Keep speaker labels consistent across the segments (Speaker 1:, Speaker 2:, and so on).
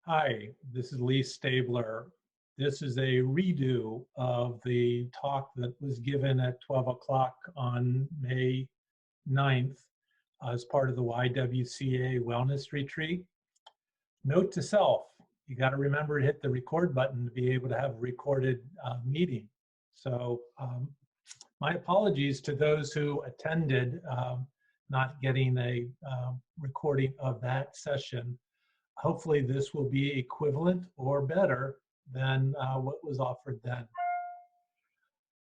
Speaker 1: Hi, this is Lea Stabler. This is a redo of the talk that was given at 12 o'clock on May 9th as part of the YWCA Wellness Retreat. Note to self, you got to remember to hit the record button to be able to have a recorded meeting. So my apologies to those who attended, not getting a recording of that session. Hopefully this will be equivalent or better than what was offered then.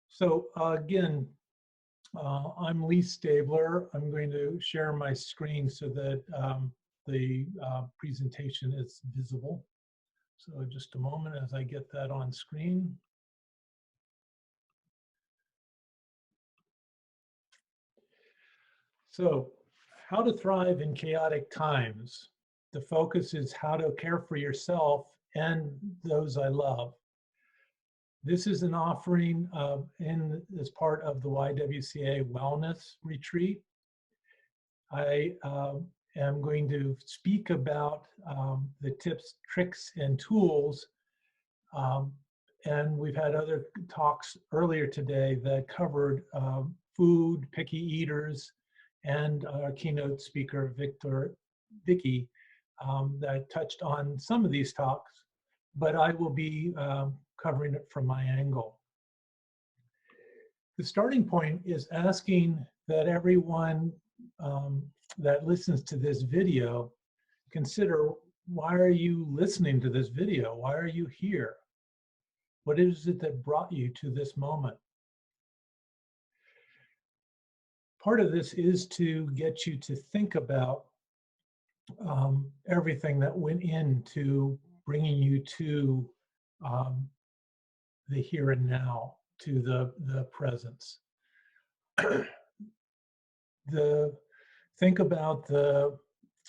Speaker 1: So again, I'm Lea Stabler. I'm going to share my screen so that the presentation is visible. So just a moment as I get that on screen. So how to thrive in chaotic times. The focus is how to care for yourself and those I love. This is an offering as part of the YWCA Wellness Retreat. I am going to speak about the tips, tricks, and tools. And we've had other talks earlier today that covered food, picky eaters, and our keynote speaker, Vicky, that touched on some of these talks, but I will be covering it from my angle. The starting point is asking that everyone that listens to this video consider, why are you listening to this video? Why are you here? What is it that brought you to this moment? Part of this is to get you to think about everything that went into bringing you to the here and now, to the presence. Think about the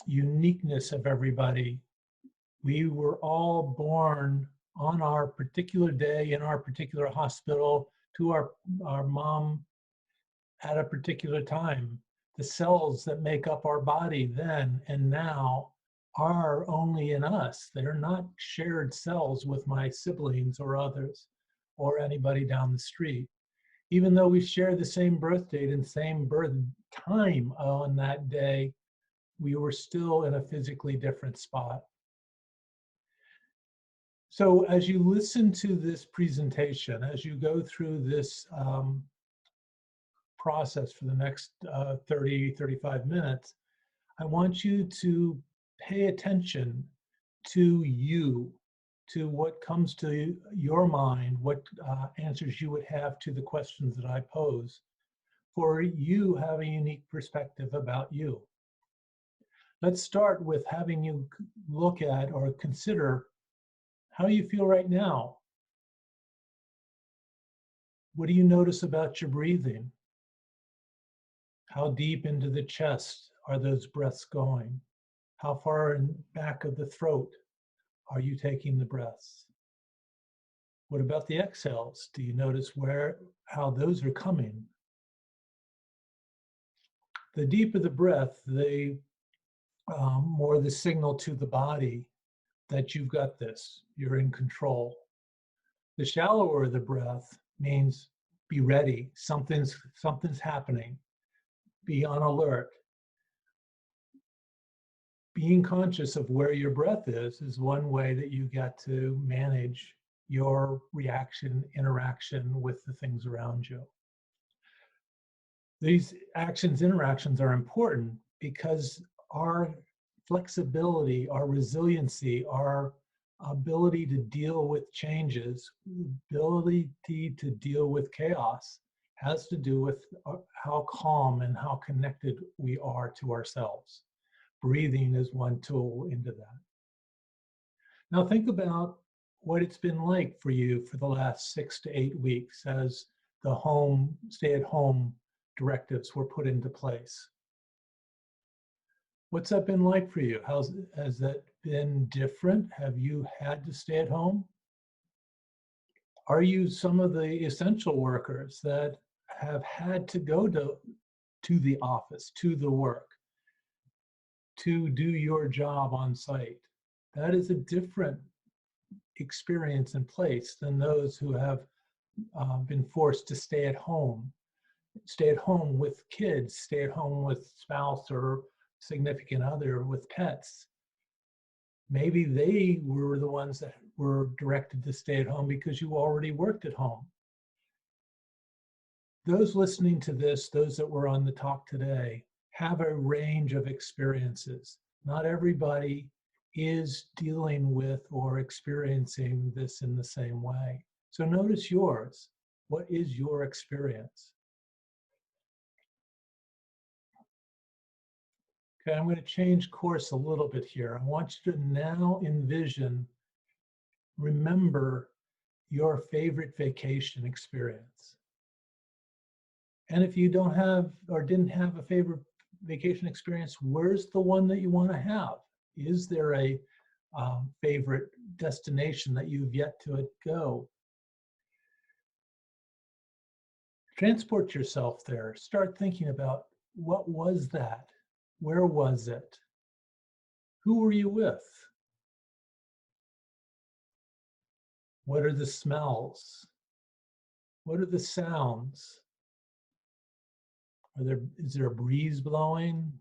Speaker 1: uniqueness of everybody. We were all born on our particular day in our particular hospital to our mom at a particular time. The cells that make up our body then and now are only in us. They're not shared cells with my siblings or others or anybody down the street. Even though we share the same birth date and same birth time on that day, we were still in a physically different spot. So as you listen to this presentation, as you go through this process for the next 35 minutes, I want you to pay attention to you, to what comes to your mind, what answers you would have to the questions that I pose, for you have a unique perspective about you. Let's start with having you look at or consider how you feel right now. What do you notice about your breathing? How deep into the chest are those breaths going? How far in back of the throat are you taking the breaths? What about the exhales? Do you notice how those are coming? The deeper the breath, the more the signal to the body that you've got this, you're in control. The shallower the breath means be ready, something's happening, be on alert. Being conscious of where your breath is one way that you get to manage your interaction with the things around you. These interactions are important because our flexibility, our resiliency, our ability to deal with changes, ability to deal with chaos has to do with how calm and how connected we are to ourselves. Breathing is one tool into that. Now think about what it's been like for you for the last 6 to 8 weeks as the stay-at-home directives were put into place. What's that been like for you? Has that been different? Have you had to stay at home? Are you some of the essential workers that have had to go to the office, to the work, to do your job on site? That is a different experience and place than those who have been forced to stay at home with kids, stay at home with spouse or significant other, with pets. Maybe they were the ones that were directed to stay at home because you already worked at home. Those listening to this, those that were on the talk today, have a range of experiences. Not everybody is dealing with or experiencing this in the same way. So notice yours. What is your experience? Okay, I'm going to change course a little bit here. I want you to now envision, remember your favorite vacation experience. And if you don't have or didn't have a favorite vacation experience, where's the one that you want to have? Is there a favorite destination that you've yet to go? Transport yourself there. Start thinking about, what was that? Where was it? Who were you with? What are the smells? What are the sounds? Is there a breeze blowing?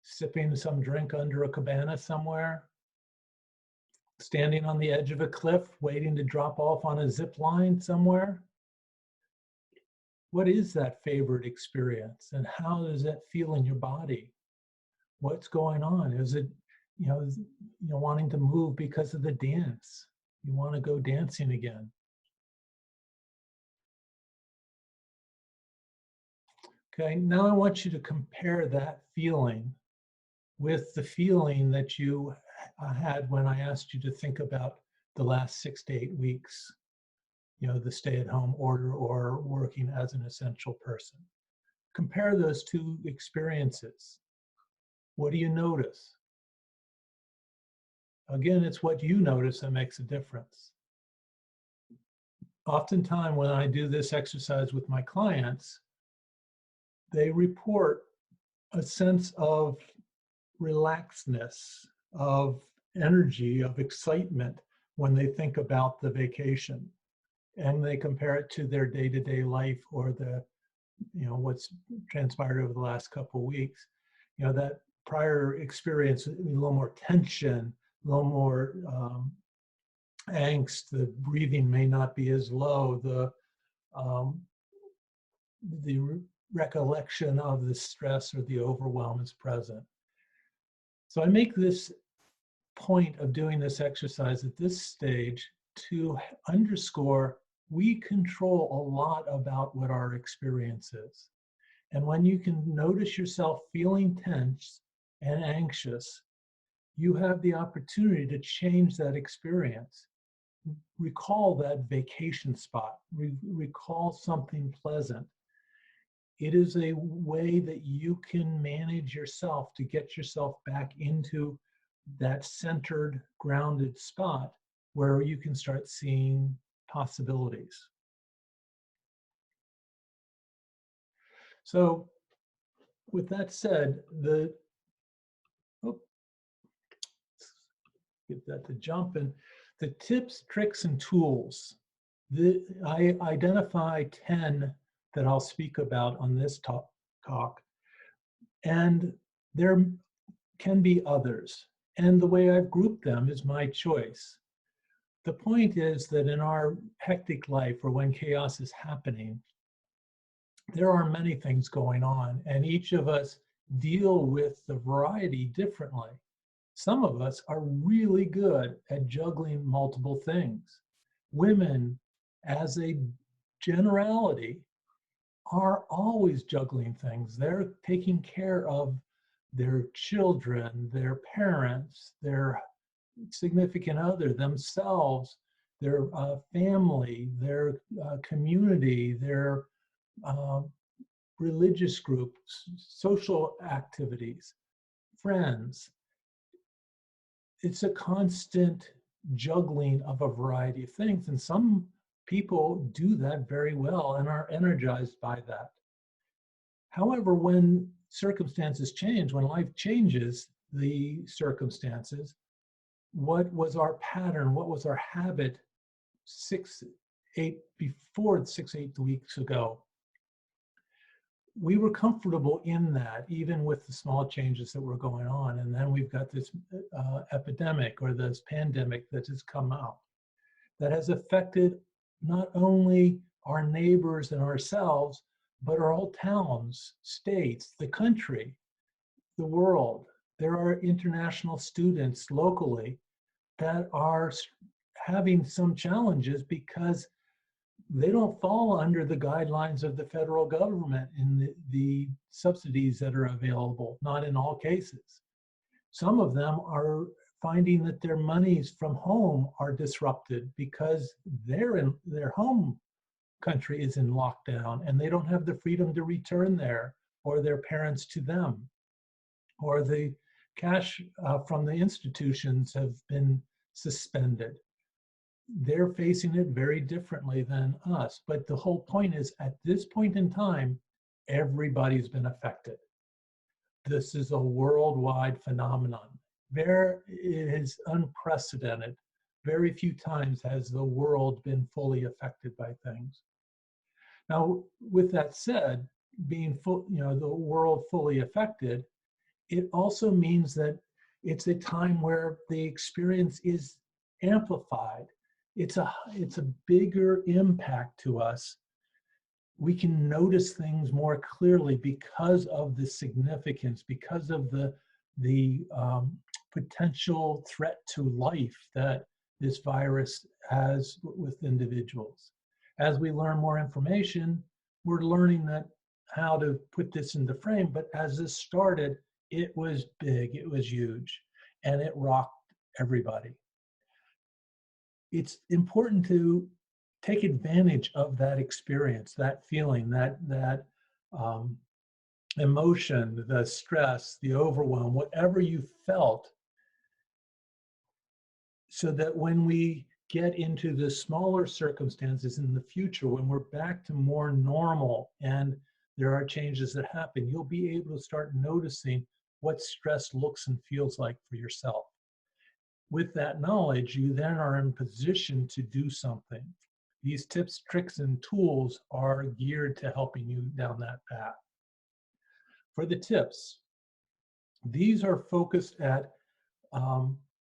Speaker 1: Sipping some drink under a cabana somewhere? Standing on the edge of a cliff, waiting to drop off on a zip line somewhere? What is that favorite experience, and how does that feel in your body? What's going on? Is it, wanting to move because of the dance? You want to go dancing again. Okay, now I want you to compare that feeling with the feeling that you had when I asked you to think about the last 6 to 8 weeks, the stay-at-home order or working as an essential person. Compare those two experiences. What do you notice? Again, it's what you notice that makes a difference. Oftentimes when I do this exercise with my clients, they report a sense of relaxedness, of energy, of excitement when they think about the vacation, and they compare it to their day-to-day life or the, what's transpired over the last couple of weeks. That prior experience, a little more tension, a little more angst. The breathing may not be as low. The recollection of the stress or the overwhelm is present. So I make this point of doing this exercise at this stage to underscore we control a lot about what our experience is. And when you can notice yourself feeling tense and anxious, you have the opportunity to change that experience. Recall that vacation spot, recall something pleasant. It is a way that you can manage yourself to get yourself back into that centered, grounded spot where you can start seeing possibilities. So with that said, get that to jump. And the tips, tricks, and tools, I identify 10 that I'll speak about on this talk. And there can be others. And the way I've grouped them is my choice. The point is that in our hectic life, or when chaos is happening, there are many things going on, and each of us deal with the variety differently. Some of us are really good at juggling multiple things. Women, as a generality, are always juggling things. They're taking care of their children, their parents, their significant other, themselves, their family, their community, their religious groups, social activities, friends. It's a constant juggling of a variety of things, and some people do that very well and are energized by that. However, when circumstances change, when life changes the circumstances, what was our pattern, what was our habit before 6, 8 weeks ago. We were comfortable in that, even with the small changes that were going on. And then we've got this epidemic or this pandemic that has come out that has affected not only our neighbors and ourselves, but our whole towns, states, the country, the world. There are international students locally that are having some challenges because they don't fall under the guidelines of the federal government in the subsidies that are available, not in all cases. Some of them are finding that their monies from home are disrupted because their home country is in lockdown and they don't have the freedom to return there, or their parents to them, or the cash from the institutions have been suspended. They're facing it very differently than us. But the whole point is, at this point in time, everybody's been affected. This is a worldwide phenomenon. It is unprecedented. Very few times has the world been fully affected by things. Now, with that said, being the world fully affected, it also means that it's a time where the experience is amplified. It's a bigger impact to us. We can notice things more clearly because of the significance, because of the potential threat to life that this virus has with individuals. As we learn more information, we're learning how to put this into frame. But as this started, it was big, it was huge, and it rocked everybody. It's important to take advantage of that experience, that feeling, that emotion, the stress, the overwhelm, whatever you felt, so that when we get into the smaller circumstances in the future, when we're back to more normal and there are changes that happen, you'll be able to start noticing what stress looks and feels like for yourself. With that knowledge, you then are in position to do something. These tips, tricks, and tools are geared to helping you down that path. For the tips, these are focused at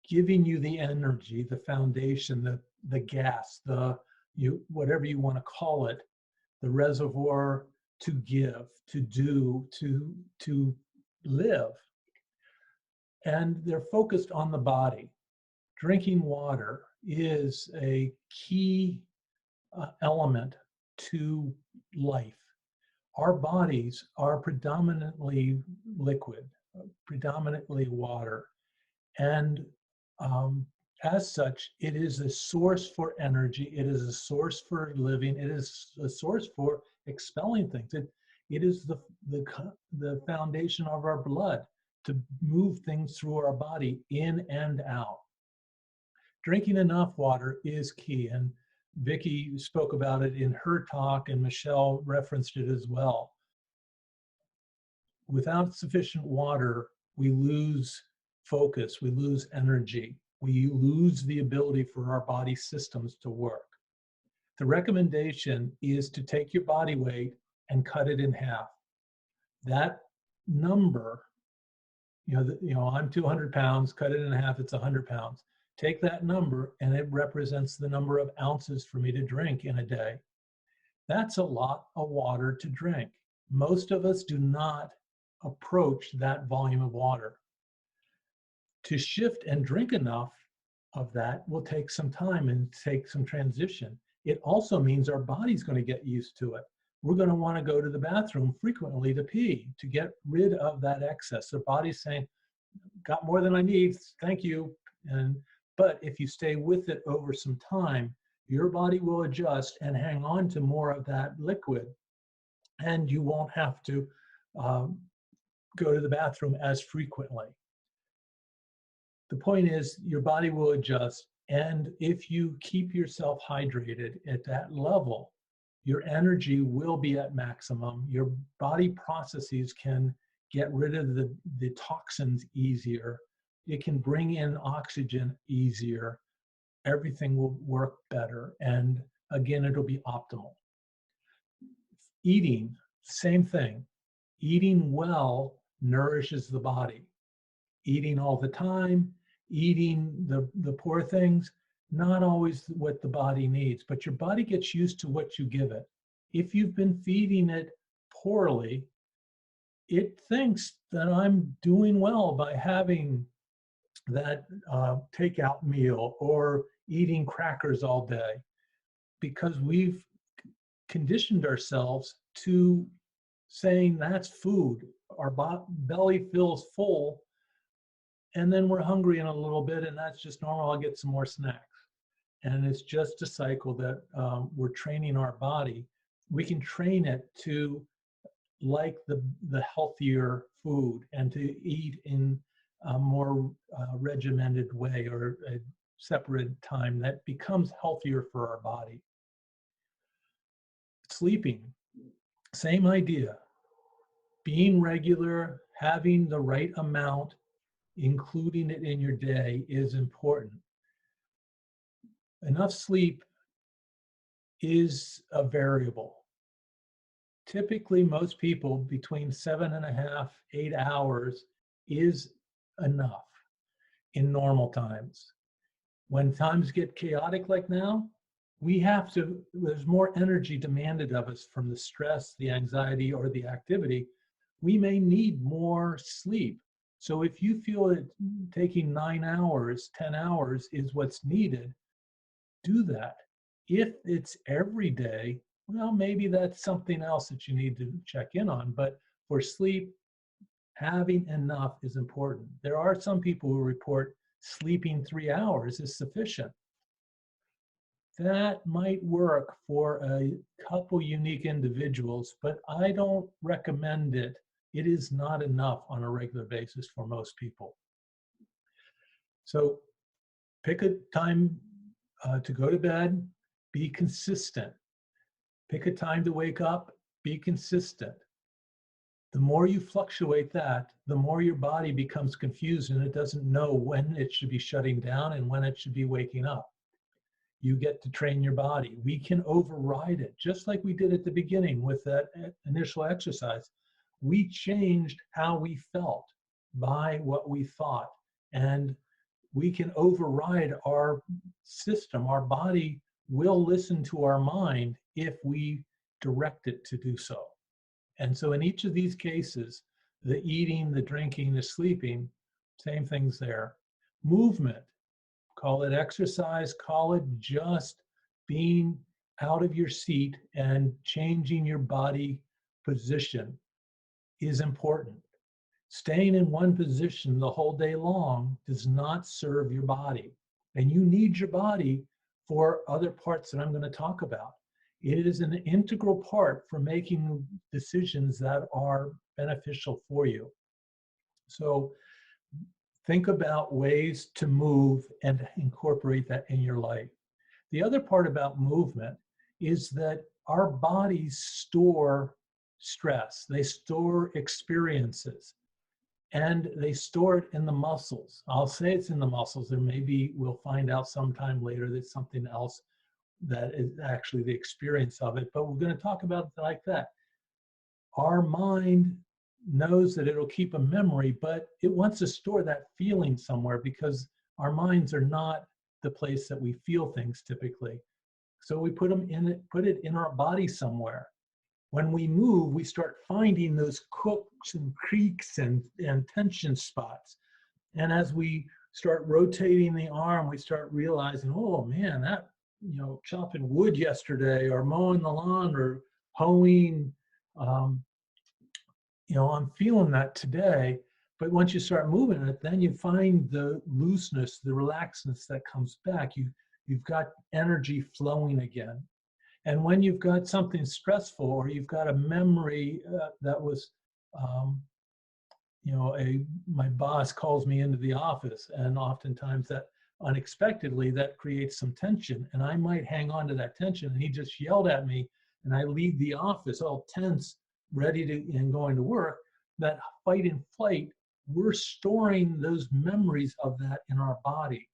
Speaker 1: giving you the energy, the foundation, the gas, whatever you want to call it, the reservoir to give, to do, to live. And they're focused on the body. Drinking water is a key element to life. Our bodies are predominantly liquid, predominantly water. And as such, it is a source for energy. It is a source for living. It is a source for expelling things. It is the foundation of our blood to move things through our body in and out. Drinking enough water is key. And Vicki spoke about it in her talk, and Michelle referenced it as well. Without sufficient water, we lose focus, we lose energy, we lose the ability for our body systems to work. The recommendation is to take your body weight and cut it in half. That number, I'm 200 pounds, cut it in half, it's 100 pounds. Take that number and it represents the number of ounces for me to drink in a day. That's a lot of water to drink. Most of us do not approach that volume of water. To shift and drink enough of that will take some time and take some transition. It also means our body's going to get used to it. We're going to want to go to the bathroom frequently to pee, to get rid of that excess. The body's saying, got more than I need, thank you. But if you stay with it over some time, your body will adjust and hang on to more of that liquid, and you won't have to go to the bathroom as frequently. The point is, your body will adjust, and if you keep yourself hydrated at that level, your energy will be at maximum. Your body processes can get rid of the toxins easier. it can bring in oxygen easier. Everything will work better. And again, it'll be optimal. Eating, same thing. Eating well nourishes the body. Eating all the time, eating the poor things, not always what the body needs, but your body gets used to what you give it. If you've been feeding it poorly, it thinks that I'm doing well by having that takeout meal or eating crackers all day, because we've conditioned ourselves to saying that's food. Our belly feels full, and then we're hungry in a little bit, and that's just normal. I'll get some more snacks. And it's just a cycle that we're training our body. We can train it to like the healthier food and to eat in a more regimented way or a separate time that becomes healthier for our body. Sleeping, same idea. Being regular, having the right amount, including it in your day is important. Enough sleep is a variable. Typically, most people between 7.5, 8 hours is enough in normal times. When times get chaotic like now, there's more energy demanded of us from the stress, the anxiety, or the activity. We may need more sleep. So if you feel that taking 9 hours, 10 hours is what's needed, do that. If it's every day, well, maybe that's something else that you need to check in on. But for sleep, having enough is important. There are some people who report sleeping 3 hours is sufficient. That might work for a couple unique individuals, but I don't recommend it. It is not enough on a regular basis for most people. So pick a time to go to bed, be consistent. Pick a time to wake up, be consistent. The more you fluctuate that, the more your body becomes confused and it doesn't know when it should be shutting down and when it should be waking up. You get to train your body. We can override it, just like we did at the beginning with that initial exercise. We changed how we felt by what we thought. And we can override our system. Our body will listen to our mind if we direct it to do so. And so in each of these cases, the eating, the drinking, the sleeping, same things there. Movement, call it exercise, call it just being out of your seat and changing your body position is important. Staying in one position the whole day long does not serve your body. And you need your body for other parts that I'm going to talk about. It is an integral part for making decisions that are beneficial for you. So think about ways to move and incorporate that in your life. The other part about movement is that our bodies store stress, they store experiences, and they store it in the muscles. I'll say it's in the muscles. There may be, we'll find out sometime later that something else that is actually the experience of it, but we're going to talk about it like that. Our mind knows that it'll keep a memory, but it wants to store that feeling somewhere because our minds are not the place that we feel things typically. So we put it in our body somewhere. When we move, we start finding those crooks and creaks and tension spots. And as we start rotating the arm, we start realizing, oh man, that, chopping wood yesterday or mowing the lawn or hoeing, I'm feeling that today. But once you start moving it, then you find the looseness, the relaxedness that comes back. You've got energy flowing again. And when you've got something stressful or you've got a memory that was, my boss calls me into the office, and oftentimes that unexpectedly that creates some tension, and I might hang on to that tension, and he just yelled at me, and I leave the office all tense, ready to and going to work. That fight and flight we're storing those memories of that in our body.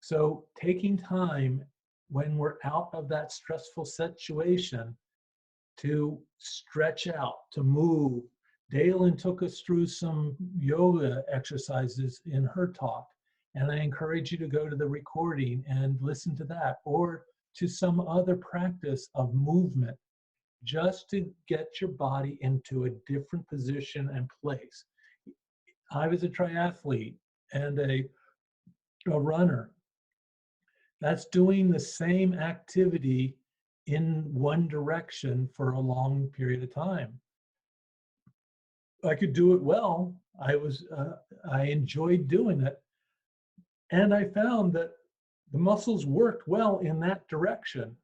Speaker 1: So taking time when we're out of that stressful situation to stretch out, to move. Dalen took us through some yoga exercises in her talk, and I encourage you to go to the recording and listen to that, or to some other practice of movement, just to get your body into a different position and place. I was a triathlete and a runner. That's doing the same activity in one direction for a long period of time. I could do it well. I enjoyed doing it. And I found that the muscles worked well in that direction.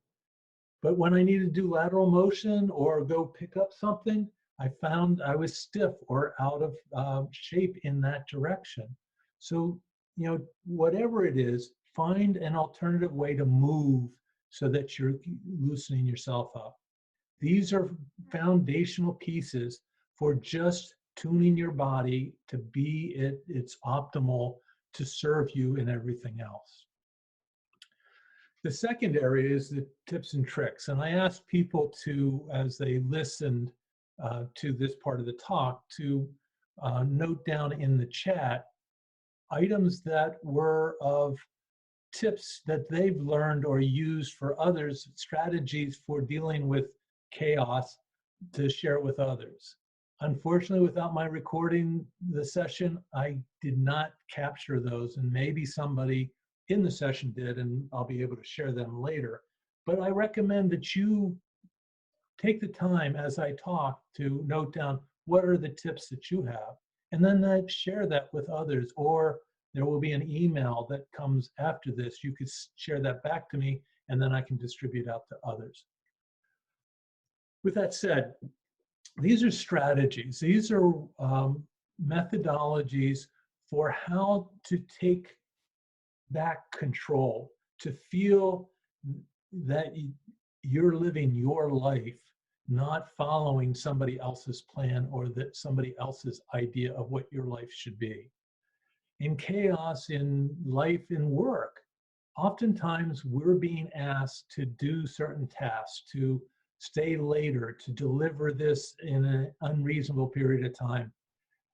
Speaker 1: But when I needed to do lateral motion or go pick up something, I found I was stiff or out of shape in that direction. So, whatever it is, find an alternative way to move so that you're loosening yourself up. These are foundational pieces for just tuning your body to be its optimal to serve you in everything else. The second area is the tips and tricks. And I asked people to, as they listened to this part of the talk, to note down in the chat items that were of tips that they've learned or used for others, strategies for dealing with chaos to share with others. Unfortunately, without my recording the session, I did not capture those, and maybe somebody in the session did, and I'll be able to share them later. But I recommend that you take the time as I talk to note down what are the tips that you have, and then share that with others, or there will be an email that comes after this. You could share that back to me, and then I can distribute out to others. With that said, these are strategies. These are methodologies for how to take back control, to feel that you're living your life, not following somebody else's plan or that somebody else's idea of what your life should be. In chaos, in life, in work, oftentimes we're being asked to do certain tasks, to stay later, to deliver this in an unreasonable period of time.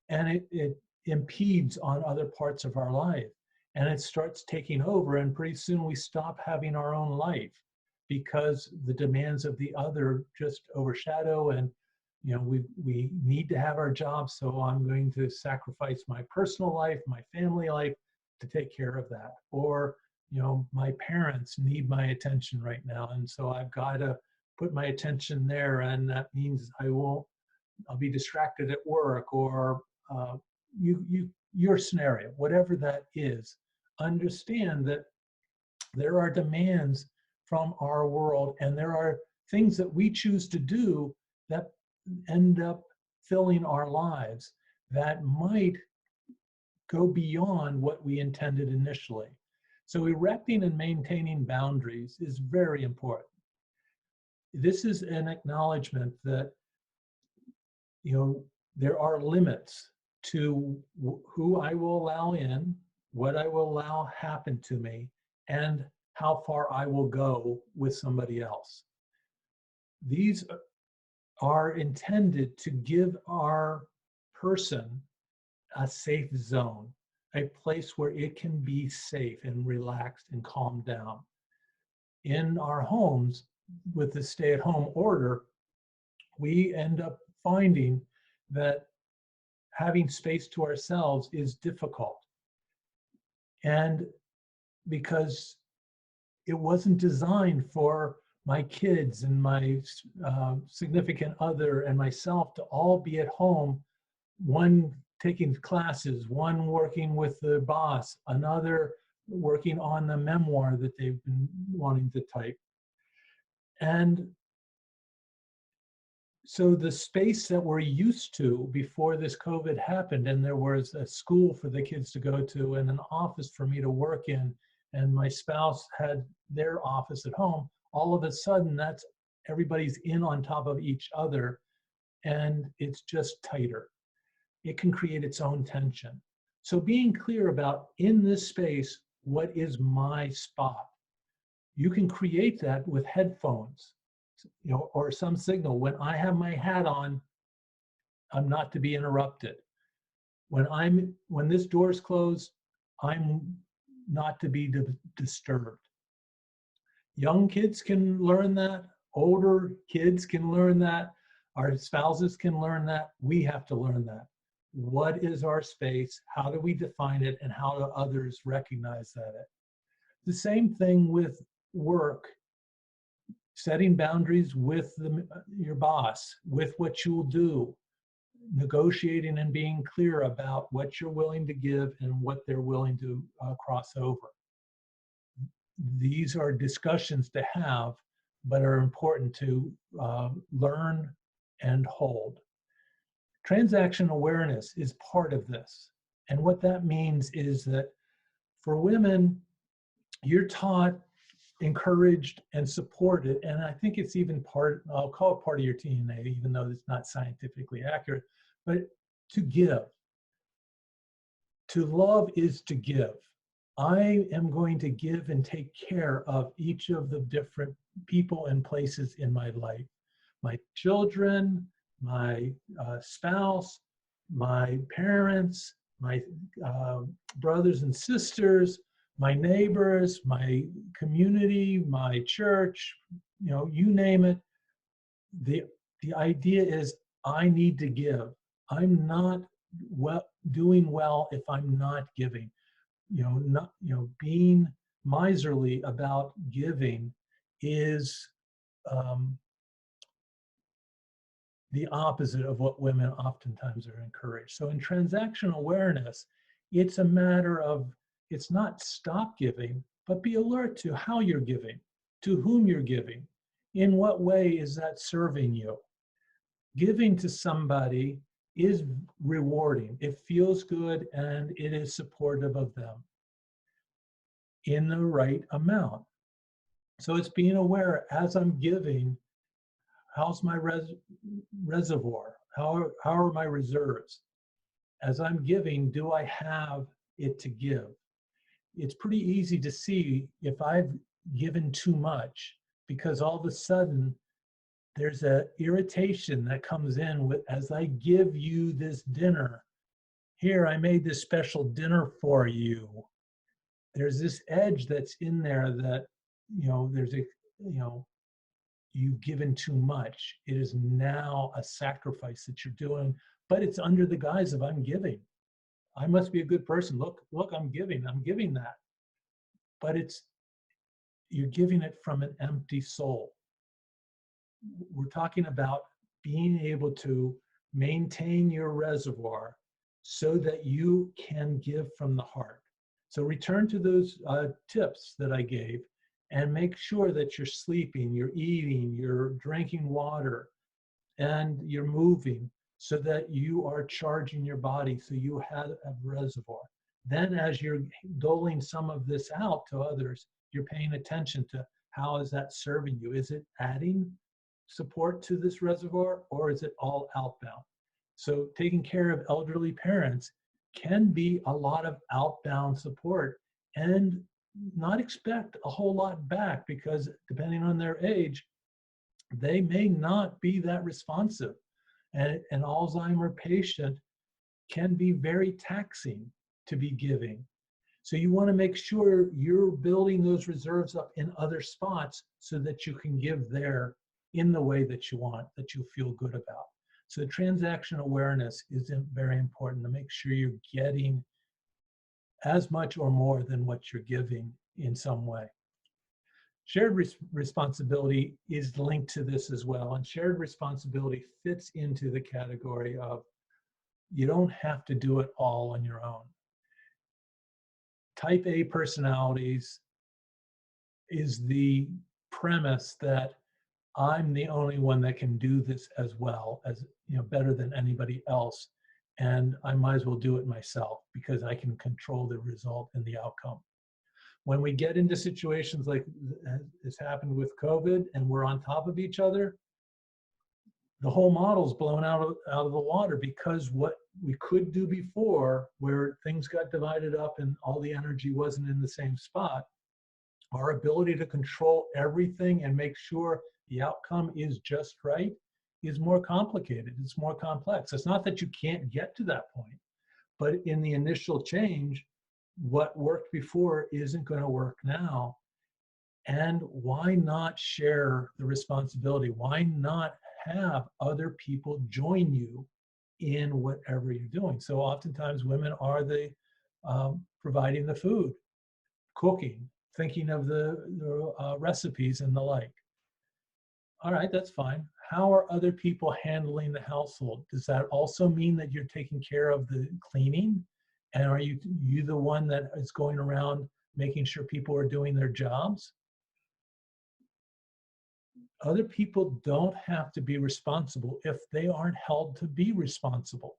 Speaker 1: And it impedes on other parts of our life. And it starts taking over, and pretty soon we stop having our own life because the demands of the other just overshadow. And we need to have our job, so I'm going to sacrifice my personal life, my family life to take care of that. Or my parents need my attention right now, and so I've got to put my attention there, and that means I'll be distracted at work, or your scenario, whatever that is. Understand that there are demands from our world, and there are things that we choose to do that end up filling our lives that might go beyond what we intended initially. So erecting and maintaining boundaries is very important. This is an acknowledgement that there are limits to who I will allow in, what I will allow happen to me, and how far I will go with somebody else. These are intended to give our person a safe zone, a place where it can be safe and relaxed and calmed down. In our homes, with the stay-at-home order, we end up finding that having space to ourselves is difficult. And because it wasn't designed for my kids and my significant other and myself to all be at home, one taking classes, one working with the boss, another working on the memoir that they've been wanting to type. And so the space that we're used to before this COVID happened, and there was a school for the kids to go to and an office for me to work in, and my spouse had their office at home, all of a sudden everybody's in on top of each other, and it's just tighter. it can create its own tension. So being clear about, in this space, what is my spot? You can create that with headphones, or some signal. When I have my hat on, I'm not to be interrupted. When this door is closed, I'm not to be disturbed. Young kids can learn that. Older kids can learn that. Our spouses can learn that. We have to learn that. What is our space? How do we define it? And how do others recognize that? The same thing with work. Setting boundaries with your boss, with what you will do, negotiating and being clear about what you're willing to give and what they're willing to cross over. These are discussions to have, but are important to learn and hold. Transaction awareness is part of this. And what that means is that for women, you're taught, encouraged, and supported, and I think it's even part, I'll call it part of your DNA, even though it's not scientifically accurate, but to give. To love is to give. I am going to give and take care of each of the different people and places in my life. My children, my spouse, my parents, my brothers and sisters, my neighbors, my community, my church, you name it. The idea is I need to give. I'm not doing well if I'm not giving. Being miserly about giving is the opposite of what women oftentimes are encouraged. So in transaction awareness, it's a matter of, it's not stop giving, but be alert to how you're giving, to whom you're giving. In what way is that serving you? Giving to somebody is rewarding. It feels good and it is supportive of them in the right amount. So it's being aware as I'm giving, how's my reservoir? How are my reserves? As I'm giving, do I have it to give? It's pretty easy to see if I've given too much, because all of a sudden there's an irritation that comes in with, as I give you this dinner, here, I made this special dinner for you. There's this edge that's in there that, you've given too much. It is now a sacrifice that you're doing, but it's under the guise of I'm giving. I must be a good person. Look, I'm giving that. But you're giving it from an empty soul. We're talking about being able to maintain your reservoir so that you can give from the heart. So return to those tips that I gave and make sure that you're sleeping, you're eating, you're drinking water, and you're moving so that you are charging your body so you have a reservoir. Then as you're doling some of this out to others, you're paying attention to how is that serving you? Is it adding support to this reservoir, or is it all outbound? So taking care of elderly parents can be a lot of outbound support and not expect a whole lot back, because depending on their age, they may not be that responsive. And an Alzheimer patient can be very taxing to be giving. So you want to make sure you're building those reserves up in other spots so that you can give there in the way that you want, that you feel good about. So transaction awareness is very important to make sure you're getting as much or more than what you're giving in some way. Shared responsibility is linked to this as well, and shared responsibility fits into the category of you don't have to do it all on your own. Type A personalities is the premise that I'm the only one that can do this as well, as better than anybody else, and I might as well do it myself because I can control the result and the outcome. When we get into situations like this happened with COVID and we're on top of each other, the whole model's blown out of the water, because what we could do before, where things got divided up and all the energy wasn't in the same spot, our ability to control everything and make sure the outcome is just right is more complicated. It's more complex. It's not that you can't get to that point, but in the initial change, what worked before isn't going to work now. And why not share the responsibility? Why not have other people join you in whatever you're doing? So oftentimes women are the providing the food, cooking, thinking of the recipes and the like. All right, that's fine. How are other people handling the household? Does that also mean that you're taking care of the cleaning? And are you the one that is going around making sure people are doing their jobs? Other people don't have to be responsible if they aren't held to be responsible.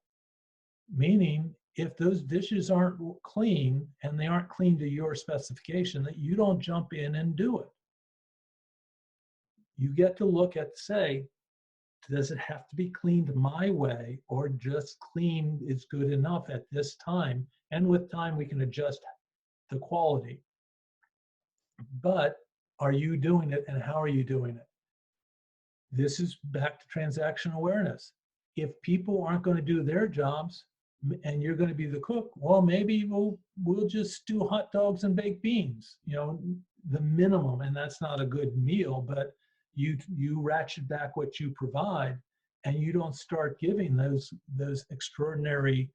Speaker 1: Meaning, if those dishes aren't clean and they aren't clean to your specification, that you don't jump in and do it. You get to look at, say, does it have to be cleaned my way, or just clean is good enough at this time? And with time, we can adjust the quality. But are you doing it, and how are you doing it? This is back to transaction awareness. If people aren't going to do their jobs and you're going to be the cook, well, maybe we'll just do hot dogs and baked beans, you know, the minimum. And that's not a good meal, but you ratchet back what you provide, and you don't start giving those extraordinary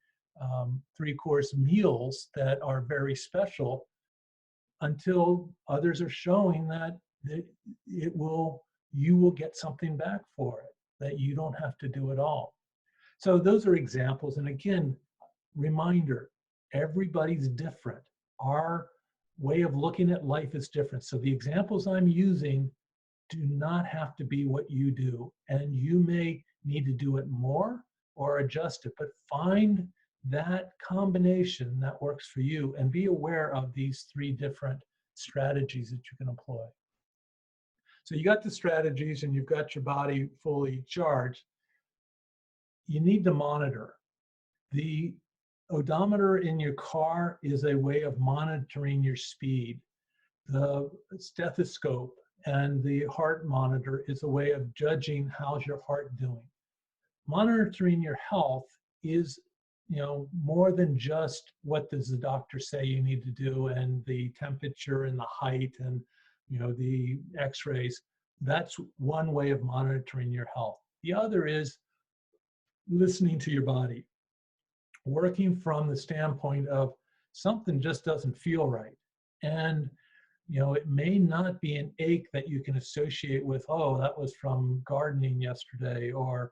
Speaker 1: 3-course meals that are very special until others are showing that you will get something back for it, that you don't have to do it all. So those are examples. And again, reminder, everybody's different. Our way of looking at life is different. So the examples I'm using do not have to be what you do. And you may need to do it more or adjust it, but find that combination that works for you and be aware of these 3 different strategies that you can employ. So you got the strategies and you've got your body fully charged. You need to monitor. The odometer in your car is a way of monitoring your speed. The stethoscope and the heart monitor is a way of judging how's your heart doing. Monitoring your health is, you know, more than just what does the doctor say you need to do, and the temperature and the height and, you know, the x-rays. That's one way of monitoring your health. The other is listening to your body, working from the standpoint of something just doesn't feel right. And, you know, it may not be an ache that you can associate with, oh, that was from gardening yesterday, or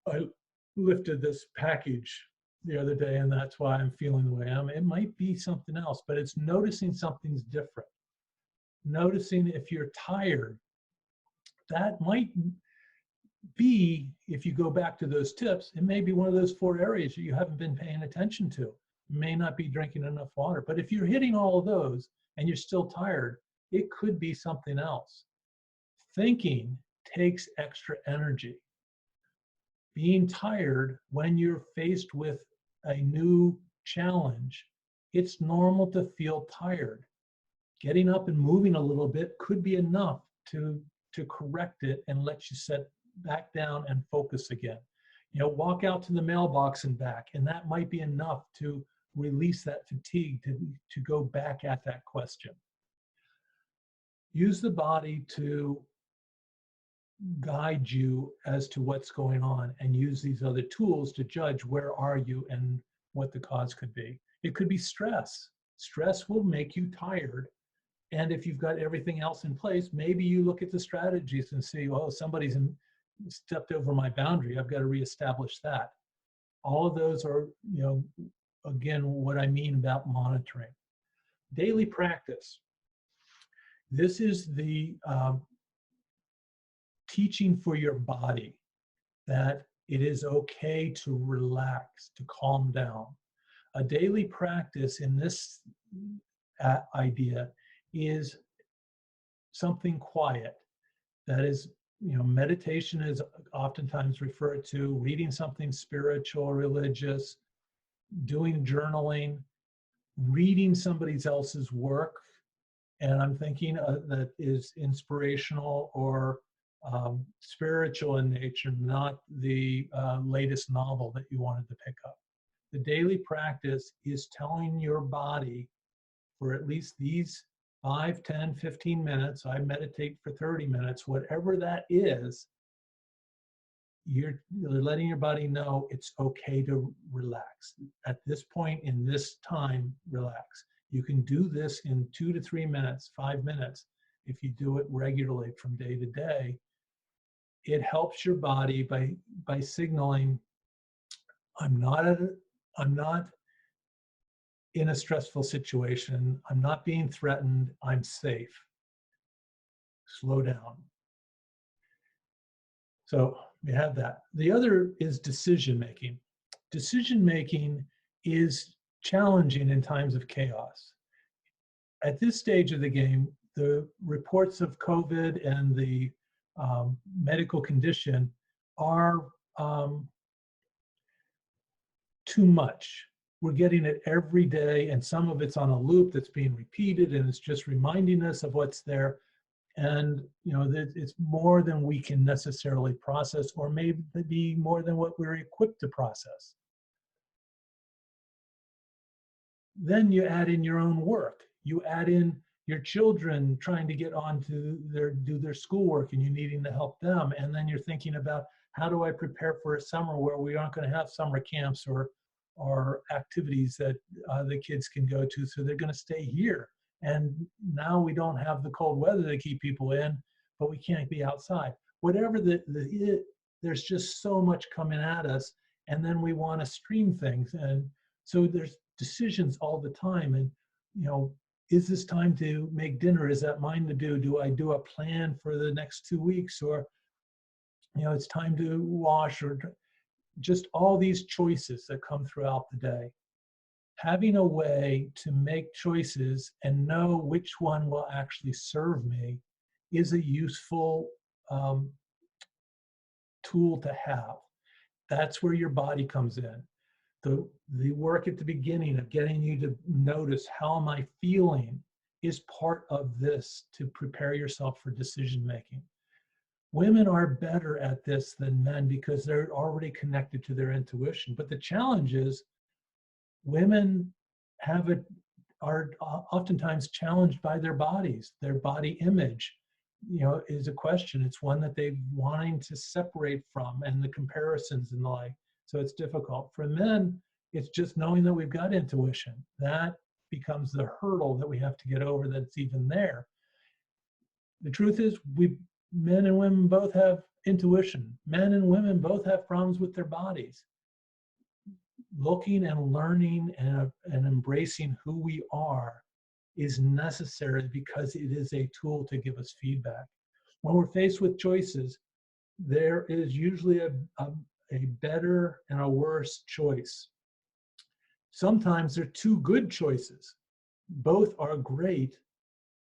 Speaker 1: I lifted this package the other day and that's why I'm feeling the way I am. It might be something else, but it's noticing something's different. Noticing if you're tired, that might be, if you go back to those tips, it may be one of those 4 areas that you haven't been paying attention to. You may not be drinking enough water, but if you're hitting all of those and you're still tired, it could be something else. Thinking takes extra energy. Being tired when you're faced with a new challenge, it's normal to feel tired. Getting up and moving a little bit could be enough to correct it and let you set back down and focus again. You know, walk out to the mailbox and back, and that might be enough to release that fatigue to go back at that question. Use the body to guide you as to what's going on, and use these other tools to judge where are you and what the cause could be. It could be stress. Stress will make you tired. And if you've got everything else in place, maybe you look at the strategies and see, oh, somebody's stepped over my boundary. I've got to reestablish that. All of those are, you know, again, what I mean about monitoring. Daily practice. This is the teaching for your body that it is okay to relax, to calm down. A daily practice in this idea is something quiet that is meditation is oftentimes referred to, reading something spiritual, religious, doing journaling, reading somebody else's work. And I'm thinking that is inspirational or spiritual in nature, not the latest novel that you wanted to pick up. The daily practice is telling your body for at least these 5, 10, 15 minutes, I meditate for 30 minutes, whatever that is, you're letting your body know it's okay to relax. At this point in this time, relax. You can do this in 2 to 3 minutes, 5 minutes. If you do it regularly from day to day, it helps your body by signaling, I'm not in a stressful situation. I'm not being threatened. I'm safe. Slow down. So we have that. The other is decision making. Decision making is challenging in times of chaos. At this stage of the game, the reports of COVID and the medical condition are too much. We're getting it every day, and some of it's on a loop that's being repeated, and it's just reminding us of what's there. And it's more than we can necessarily process, or maybe more than what we're equipped to process. Then you add in your own work. You add in your children trying to get on to do their schoolwork, and you needing to help them. And then you're thinking about, how do I prepare for a summer where we aren't going to have summer camps or activities that the kids can go to, so they're going to stay here. And now we don't have the cold weather to keep people in, but we can't be outside. Whatever there's just so much coming at us, and then we want to stream things. And so there's decisions all the time. And, is this time to make dinner? Is that mine to do? Do I do a plan for the next 2 weeks? Or, it's time to wash, or just all these choices that come throughout the day. Having a way to make choices and know which one will actually serve me is a useful tool to have. That's where your body comes in. The work at the beginning of getting you to notice, how am I feeling, is part of this to prepare yourself for decision making. Women are better at this than men because they're already connected to their intuition. But the challenge is, women are oftentimes challenged by their bodies. Their body image, is a question. It's one that they're wanting to separate from, and the comparisons and the like. So it's difficult. For men, it's just knowing that we've got intuition. That becomes the hurdle that we have to get over, that's even there. The truth is, men and women both have intuition. Men and women both have problems with their bodies. Looking and learning and embracing who we are is necessary, because it is a tool to give us feedback. When we're faced with choices, there is usually a better and a worse choice. Sometimes they're two good choices. Both are great.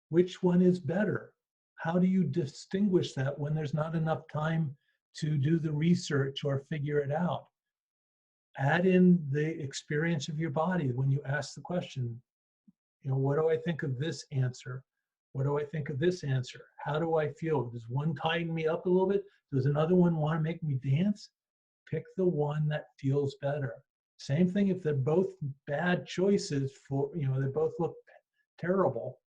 Speaker 1: Which one is better? How do you distinguish that when there's not enough time to do the research or figure it out? Add in the experience of your body when you ask the question, what do I think of this answer? What do I think of this answer? How do I feel? Does one tighten me up a little bit? Does another one want to make me dance? Pick the one that feels better. Same thing if they're both bad choices they both look terrible.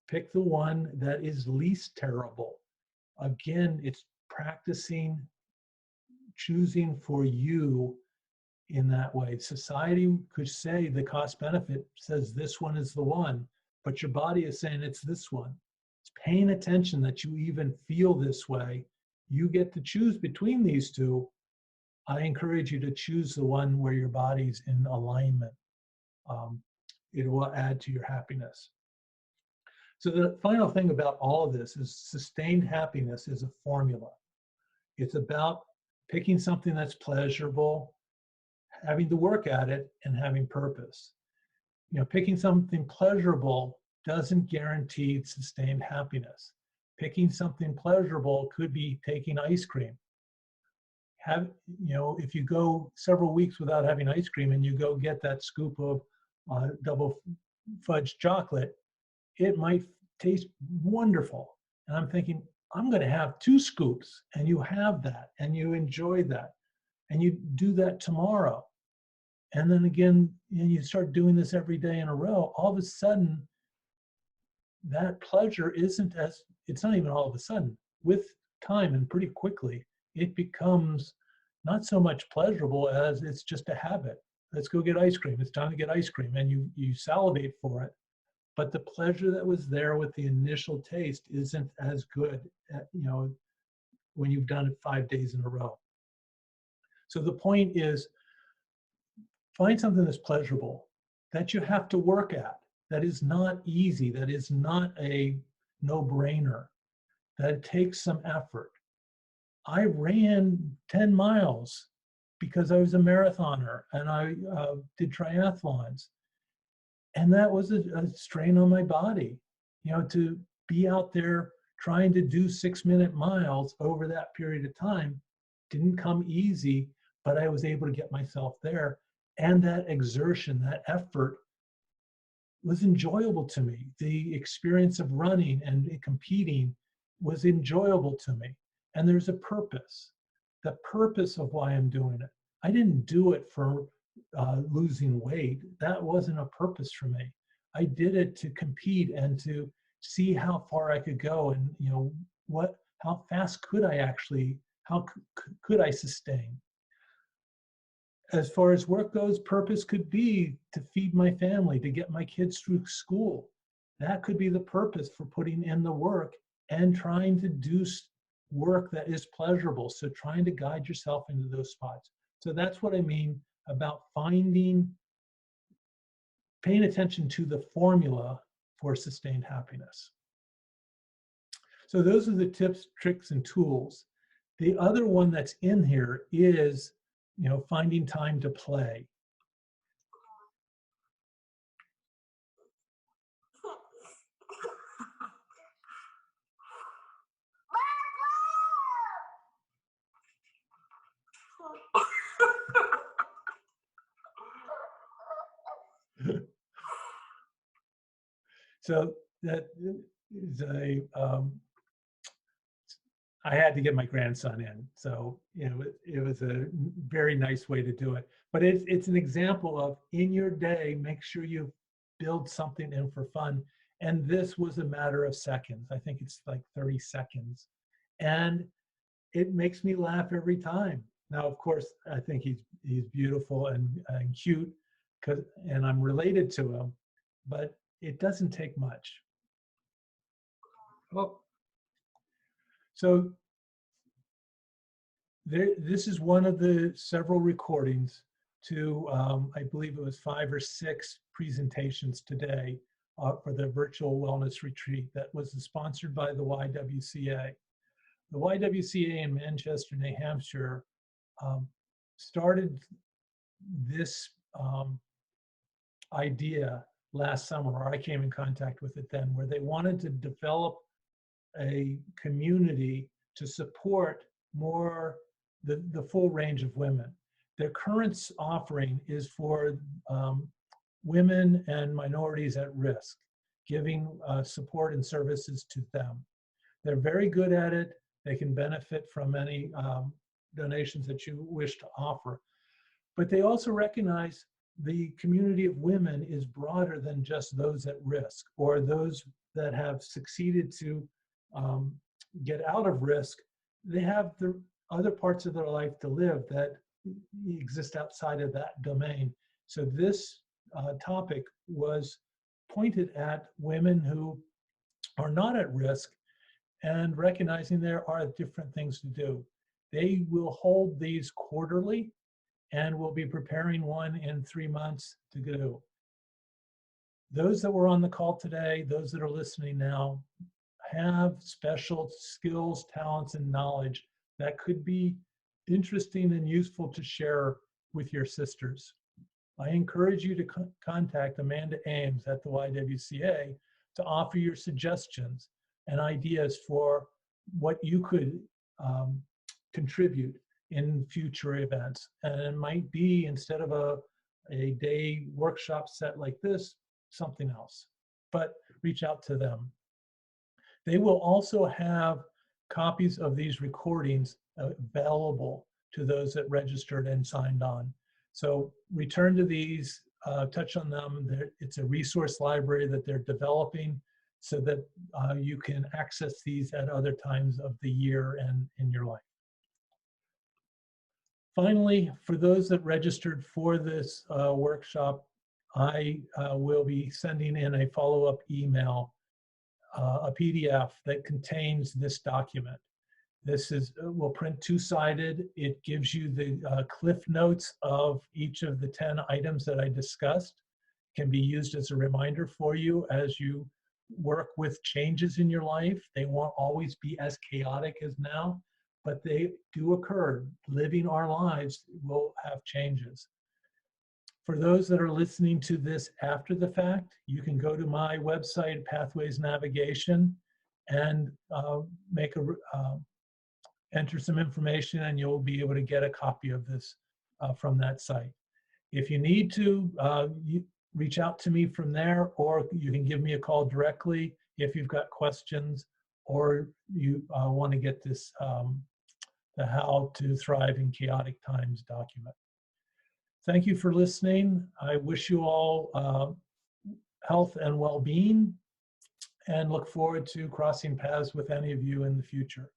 Speaker 1: Pick the one that is least terrible. Again, it's practicing choosing for you in that way. Society could say the cost benefit says this one is the one, but your body is saying it's this one. It's paying attention that you even feel this way. You get to choose between these two. I encourage you to choose the one where your body's in alignment. It will add to your happiness. So the final thing about all of this is, sustained happiness is a formula. It's about picking something that's pleasurable, having to work at it, and having purpose. Picking something pleasurable doesn't guarantee sustained happiness. Picking something pleasurable could be taking ice cream. If you go several weeks without having ice cream and you go get that scoop of double fudge chocolate, it might taste wonderful. And I'm thinking, I'm going to have 2 scoops, and you have that and you enjoy that, and you do that tomorrow. And then again, you start doing this every day in a row, all of a sudden, that pleasure it's not even all of a sudden. With time and pretty quickly, it becomes not so much pleasurable as it's just a habit. Let's go get ice cream. It's time to get ice cream. And you salivate for it. But the pleasure that was there with the initial taste isn't as good, when you've done it 5 days in a row. So the point is, find something that's pleasurable, that you have to work at, that is not easy, that is not a no-brainer, that it takes some effort. I ran 10 miles because I was a marathoner and I did triathlons. And that was a strain on my body, to be out there trying to do 6-minute miles over that period of time didn't come easy, but I was able to get myself there. And that exertion, that effort was enjoyable to me. The experience of running and competing was enjoyable to me. And there's a purpose, the purpose of why I'm doing it. I didn't do it for losing weight. That wasn't a purpose for me. I did it to compete and to see how far I could go, and how fast could I actually, how could I sustain. As far as work goes, purpose could be to feed my family, to get my kids through school. That could be the purpose for putting in the work and trying to do work that is pleasurable. So trying to guide yourself into those spots. So that's what I mean about paying attention to the formula for sustained happiness. So those are the tips, tricks, and tools. The other one that's in here is, finding time to play. So that is I had to get my grandson in. So, it was a very nice way to do it. But it's an example of, in your day, make sure you build something in for fun. And this was a matter of seconds. I think it's like 30 seconds. And it makes me laugh every time. Now, of course, I think he's beautiful and cute, and I'm related to him, but it doesn't take much. Well, so this is one of the several recordings to, I believe it was 5 or 6 presentations today for the virtual wellness retreat that was sponsored by the YWCA. The YWCA in Manchester, New Hampshire, started this idea last summer, or I came in contact with it then, where they wanted to develop a community to support more the full range of women. Their current offering is for women and minorities at risk, giving support and services to them. They're very good at it. They can benefit from any donations that you wish to offer. But they also recognize the community of women is broader than just those at risk or those that have succeeded to get out of risk. They have the other parts of their life to live that exist outside of that domain. So this topic was pointed at women who are not at risk and recognizing there are different things to do. They will hold these quarterly, and we'll be preparing one in 3 months to go. Those that were on the call today, those that are listening now, have special skills, talents, and knowledge that could be interesting and useful to share with your sisters. I encourage you to contact Amanda Ames at the YWCA to offer your suggestions and ideas for what you could contribute in future events. And it might be, instead of a day workshop set like this, something else. But reach out to them. They will also have copies of these recordings available to those that registered and signed on. So return to these, touch on them. It's a resource library that they're developing so that you can access these at other times of the year and in your life. Finally, for those that registered for this workshop, I will be sending in a follow-up email, a PDF that contains this document. This will print two-sided. It gives you the cliff notes of each of the 10 items that I discussed. It can be used as a reminder for you as you work with changes in your life. They won't always be as chaotic as now, but they do occur. Living our lives will have changes. For those that are listening to this after the fact, you can go to my website, Pathways Navigation, and enter some information, and you'll be able to get a copy of this from that site. If you need to, you reach out to me from there, or you can give me a call directly if you've got questions, or you want to get this the How to Thrive in Chaotic Times document. Thank you for listening. I wish you all health and well-being, and look forward to crossing paths with any of you in the future.